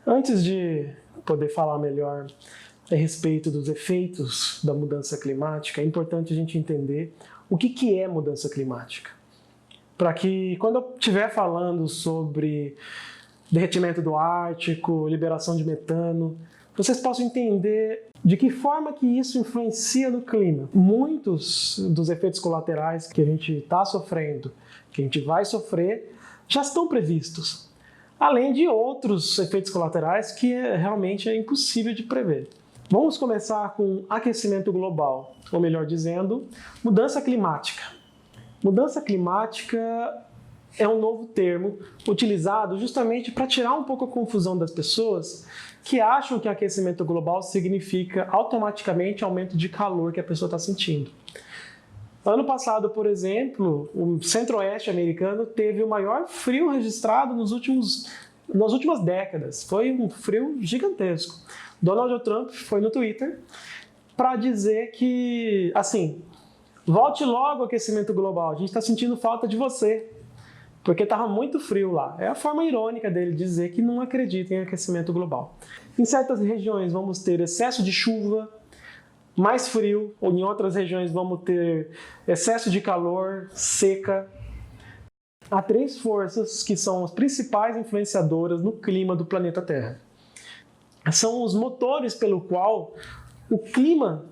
Antes de poder falar melhor a respeito dos efeitos da mudança climática, é importante a gente entender o que é mudança climática. Para que, quando eu estiver falando sobre derretimento do Ártico, liberação de metano, vocês possam entender de que forma que isso influencia no clima. Muitos dos efeitos colaterais que a gente está sofrendo, que a gente vai sofrer, já estão previstos. Além de outros efeitos colaterais que realmente é impossível de prever. Vamos começar com aquecimento global, ou melhor dizendo, mudança climática. Mudança climática é um novo termo utilizado justamente para tirar um pouco a confusão das pessoas que acham que aquecimento global significa automaticamente aumento de calor que a pessoa está sentindo. Ano passado, por exemplo, o centro-oeste americano teve o maior frio registrado nas últimas décadas. Foi um frio gigantesco. Donald Trump foi no Twitter para dizer que, assim, volte logo ao aquecimento global, a gente está sentindo falta de você, porque estava muito frio lá. É a forma irônica dele dizer que não acredita em aquecimento global. Em certas regiões vamos ter excesso de chuva, mais frio, ou em outras regiões vamos ter excesso de calor, seca. Há três forças que são as principais influenciadoras no clima do planeta Terra. São os motores pelo qual o clima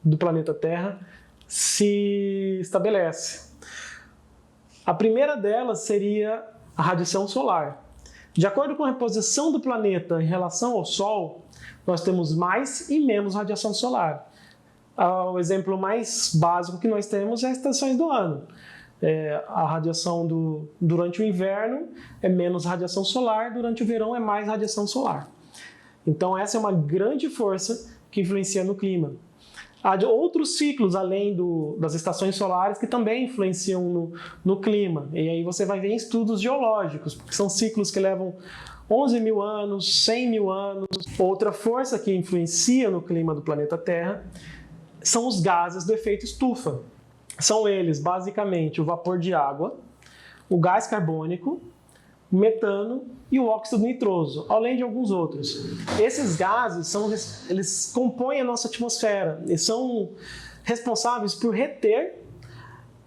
do planeta Terra se estabelece. A primeira delas seria a radiação solar. De acordo com a reposição do planeta em relação ao Sol, nós temos mais e menos radiação solar. O exemplo mais básico que nós temos é as estações do ano. A radiação durante o inverno é menos radiação solar, durante o verão é mais radiação solar. Então essa é uma grande força que influencia no clima. Há outros ciclos além das estações solares que também influenciam no clima. E aí você vai ver em estudos geológicos, porque são ciclos que levam 11 mil anos, 100 mil anos. Outra força que influencia no clima do planeta Terra são os gases do efeito estufa. São eles, basicamente, o vapor de água, o gás carbônico, o metano e o óxido nitroso, além de alguns outros. Esses gases eles compõem a nossa atmosfera e são responsáveis por reter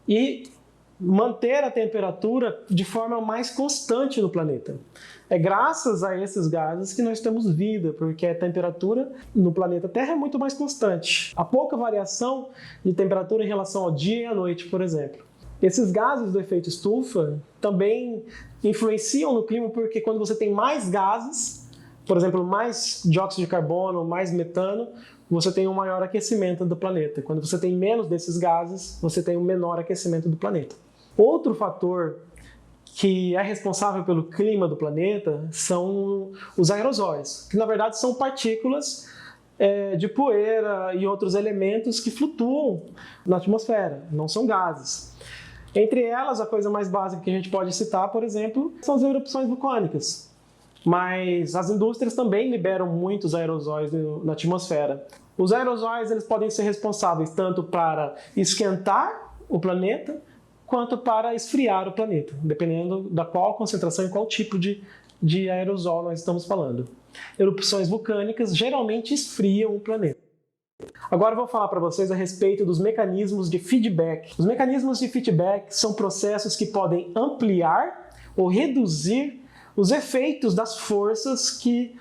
e manter a temperatura de forma mais constante no planeta. É graças a esses gases que nós temos vida, porque a temperatura no planeta Terra é muito mais constante. Há pouca variação de temperatura em relação ao dia e à noite, por exemplo. Esses gases do efeito estufa também influenciam no clima porque quando você tem mais gases, por exemplo, mais dióxido de carbono, mais metano, você tem um maior aquecimento do planeta. Quando você tem menos desses gases, você tem um menor aquecimento do planeta. Outro fator que é responsável pelo clima do planeta são os aerosóis, que na verdade são partículas de poeira e outros elementos que flutuam na atmosfera, não são gases. Entre elas, a coisa mais básica que a gente pode citar, por exemplo, são as erupções vulcânicas. Mas as indústrias também liberam muitos aerosóis na atmosfera. Os aerosóis eles podem ser responsáveis tanto para esquentar o planeta, quanto para esfriar o planeta, dependendo da qual concentração e qual tipo de aerosol nós estamos falando. Erupções vulcânicas geralmente esfriam o planeta. Agora eu vou falar para vocês a respeito dos mecanismos de feedback. Os mecanismos de feedback são processos que podem ampliar ou reduzir os efeitos das forças que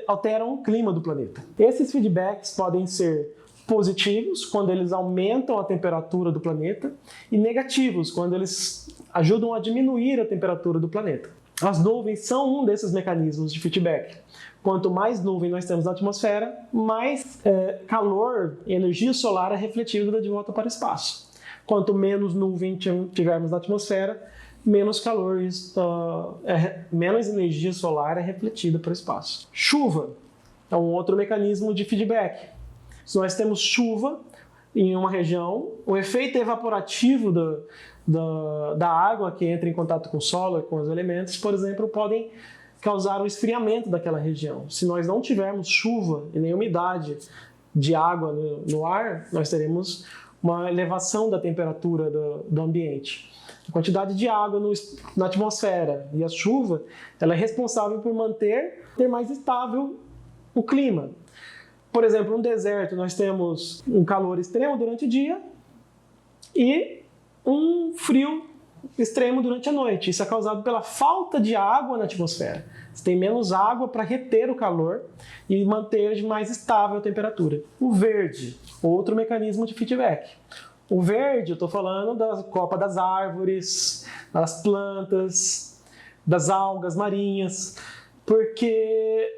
alteram o clima do planeta. Esses feedbacks podem ser positivos, quando eles aumentam a temperatura do planeta, e negativos, quando eles ajudam a diminuir a temperatura do planeta. As nuvens são um desses mecanismos de feedback. Quanto mais nuvem nós temos na atmosfera, mais calor e energia solar é refletida de volta para o espaço. Quanto menos nuvem tivermos na atmosfera, menos calor, menos energia solar é refletida para o espaço. Chuva é um outro mecanismo de feedback. Se nós temos chuva em uma região, o efeito evaporativo da água que entra em contato com o solo e com os elementos, por exemplo, podem causar um esfriamento daquela região. Se nós não tivermos chuva e nem umidade de água no ar, nós teremos uma elevação da temperatura do ambiente. A quantidade de água na atmosfera e a chuva, ela é responsável por manter mais estável o clima. Por exemplo, no deserto nós temos um calor extremo durante o dia e um frio extremo durante a noite. Isso é causado pela falta de água na atmosfera. Você tem menos água para reter o calor e manter mais estável a temperatura. O verde, outro mecanismo de feedback. O verde, eu estou falando da copa das árvores, das plantas, das algas marinhas, porque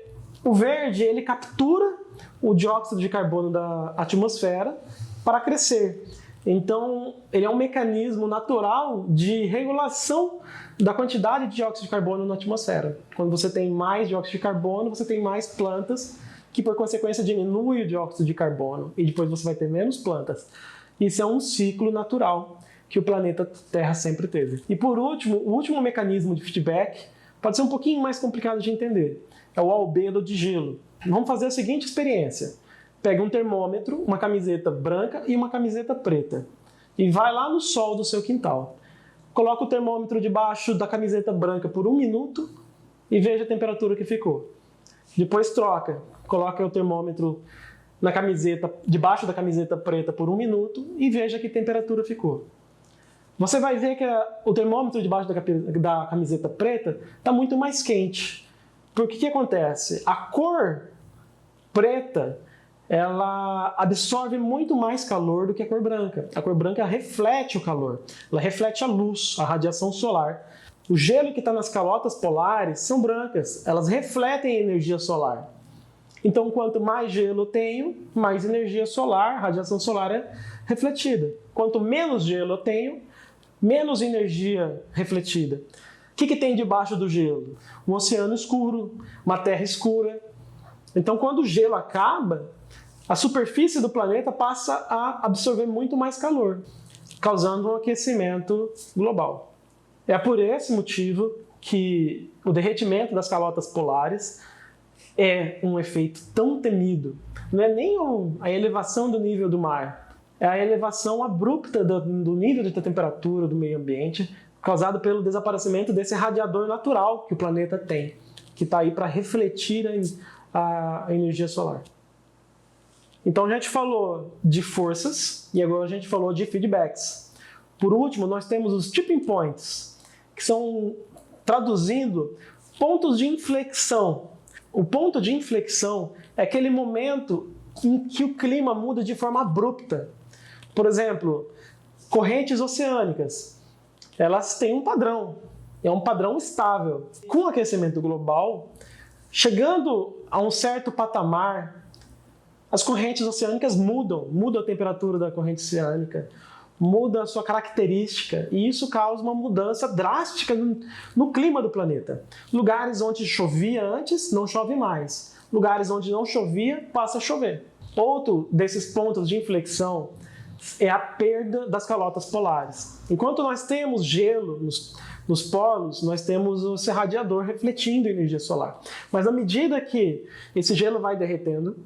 o verde ele captura o dióxido de carbono da atmosfera para crescer. Então, ele é um mecanismo natural de regulação da quantidade de dióxido de carbono na atmosfera. Quando você tem mais dióxido de carbono, você tem mais plantas, que por consequência diminui o dióxido de carbono, e depois você vai ter menos plantas. Isso é um ciclo natural que o planeta Terra sempre teve. E por último, o último mecanismo de feedback pode ser um pouquinho mais complicado de entender. É o albedo de gelo. Vamos fazer a seguinte experiência. Pega um termômetro, uma camiseta branca e uma camiseta preta e vai lá no sol do seu quintal. Coloca o termômetro debaixo da camiseta branca por 1 minuto e veja a temperatura que ficou. Depois troca, coloca o termômetro na camiseta, debaixo da camiseta preta por 1 minuto e veja que temperatura ficou. Você vai ver que o termômetro debaixo da camiseta preta está muito mais quente. Porque o que acontece? A cor preta ela absorve muito mais calor do que a cor branca. A cor branca reflete o calor, ela reflete a luz, a radiação solar. O gelo que está nas calotas polares são brancas, elas refletem a energia solar. Então, quanto mais gelo eu tenho, mais energia solar, radiação solar é refletida. Quanto menos gelo eu tenho, menos energia refletida. O que tem debaixo do gelo? Um oceano escuro, uma terra escura. Então, quando o gelo acaba, a superfície do planeta passa a absorver muito mais calor, causando um aquecimento global. É por esse motivo que o derretimento das calotas polares é um efeito tão temido. Não é nem a elevação do nível do mar, é a elevação abrupta do nível da temperatura do meio ambiente, causado pelo desaparecimento desse radiador natural que o planeta tem, que está aí para refletir a energia solar. Então a gente falou de forças e agora a gente falou de feedbacks. Por último, nós temos os tipping points, que são, traduzindo, pontos de inflexão. O ponto de inflexão é aquele momento em que o clima muda de forma abrupta. Por exemplo, correntes oceânicas. Elas têm um padrão, é um padrão estável. Com o aquecimento global, chegando a um certo patamar, as correntes oceânicas mudam a temperatura da corrente oceânica, muda a sua característica, e isso causa uma mudança drástica no clima do planeta. Lugares onde chovia antes, não chove mais. Lugares onde não chovia, passa a chover. Outro desses pontos de inflexão é a perda das calotas polares. Enquanto nós temos gelo nos polos, nós temos esse radiador refletindo a energia solar. Mas à medida que esse gelo vai derretendo,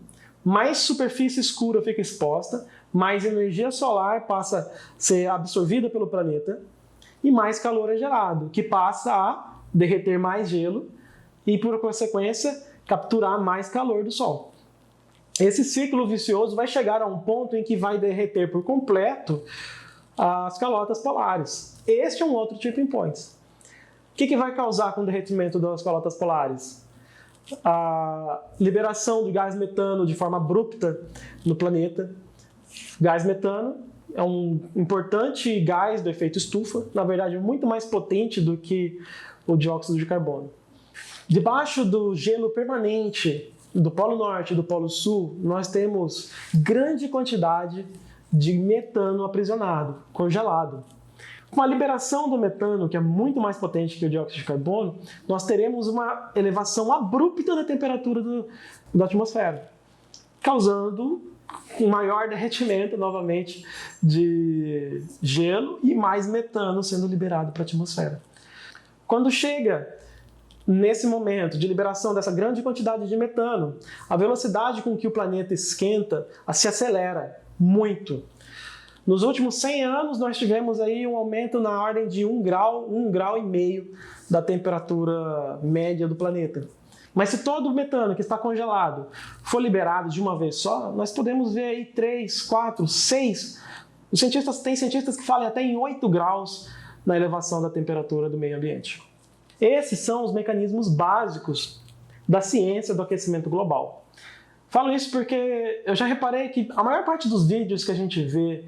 mais superfície escura fica exposta, mais energia solar passa a ser absorvida pelo planeta e mais calor é gerado, que passa a derreter mais gelo e, por consequência, capturar mais calor do Sol. Esse ciclo vicioso vai chegar a um ponto em que vai derreter por completo as calotas polares. Este é um outro tipping point. O que vai causar com o derretimento das calotas polares? A liberação do gás metano de forma abrupta no planeta. Gás metano é um importante gás do efeito estufa, na verdade muito mais potente do que o dióxido de carbono. Debaixo do gelo permanente do Polo Norte e do Polo Sul, nós temos grande quantidade de metano aprisionado, congelado. Com a liberação do metano, que é muito mais potente que o dióxido de carbono, nós teremos uma elevação abrupta da temperatura da atmosfera, causando um maior derretimento, novamente, de gelo e mais metano sendo liberado para a atmosfera. Quando chega nesse momento de liberação dessa grande quantidade de metano, a velocidade com que o planeta esquenta se acelera muito. Nos últimos 100 anos, nós tivemos aí um aumento na ordem de 1 grau e meio da temperatura média do planeta. Mas se todo o metano que está congelado for liberado de uma vez só, nós podemos ver aí 3, 4, 6. Tem cientistas que falam até em 8 graus na elevação da temperatura do meio ambiente. Esses são os mecanismos básicos da ciência do aquecimento global. Falo isso porque eu já reparei que a maior parte dos vídeos que a gente vê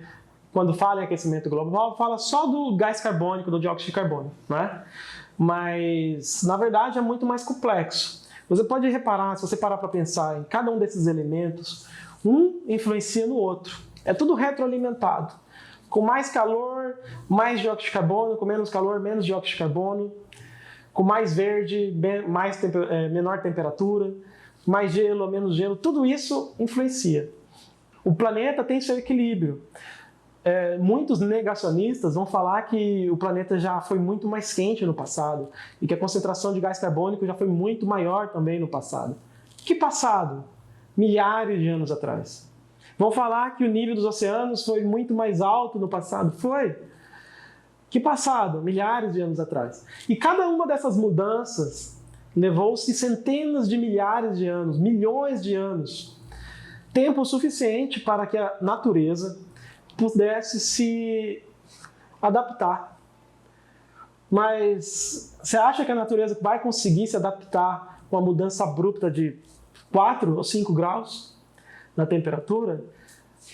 quando fala em aquecimento global fala só do gás carbônico, do dióxido de carbono, né? Mas na verdade é muito mais complexo. Você pode reparar, se você parar para pensar em cada um desses elementos, um influencia no outro. É tudo retroalimentado. Com mais calor, mais dióxido de carbono, com menos calor, menos dióxido de carbono. Com mais verde, menor temperatura, mais gelo, menos gelo, tudo isso influencia. O planeta tem seu equilíbrio. Muitos negacionistas vão falar que o planeta já foi muito mais quente no passado e que a concentração de gás carbônico já foi muito maior também no passado. Que passado? Milhares de anos atrás. Vão falar que o nível dos oceanos foi muito mais alto no passado. Foi. Que passado? Milhares de anos atrás. E cada uma dessas mudanças levou-se centenas de milhares de anos, milhões de anos. Tempo suficiente para que a natureza pudesse se adaptar. Mas você acha que a natureza vai conseguir se adaptar com a mudança abrupta de 4 ou 5 graus na temperatura?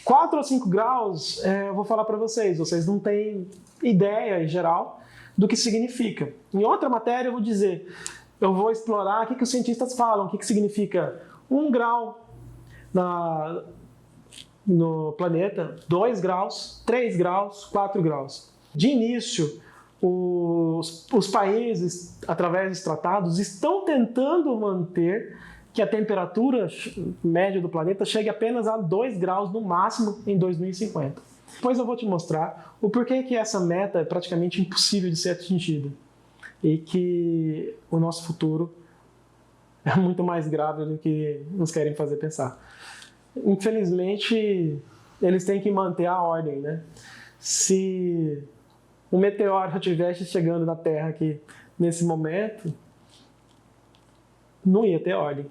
4 ou 5 graus, eu vou falar para vocês não têm ideia, em geral, do que significa. Em outra matéria eu vou explorar o que os cientistas falam, o que significa 1 grau no planeta, 2 graus, 3 graus, 4 graus. De início, os países, através dos tratados, estão tentando manter que a temperatura média do planeta chegue apenas a 2 graus no máximo em 2050. Depois eu vou te mostrar o porquê que essa meta é praticamente impossível de ser atingida e que o nosso futuro é muito mais grave do que nos querem fazer pensar. Infelizmente, eles têm que manter a ordem, né? Se um meteoro estivesse chegando na Terra aqui nesse momento, não ia ter ordem.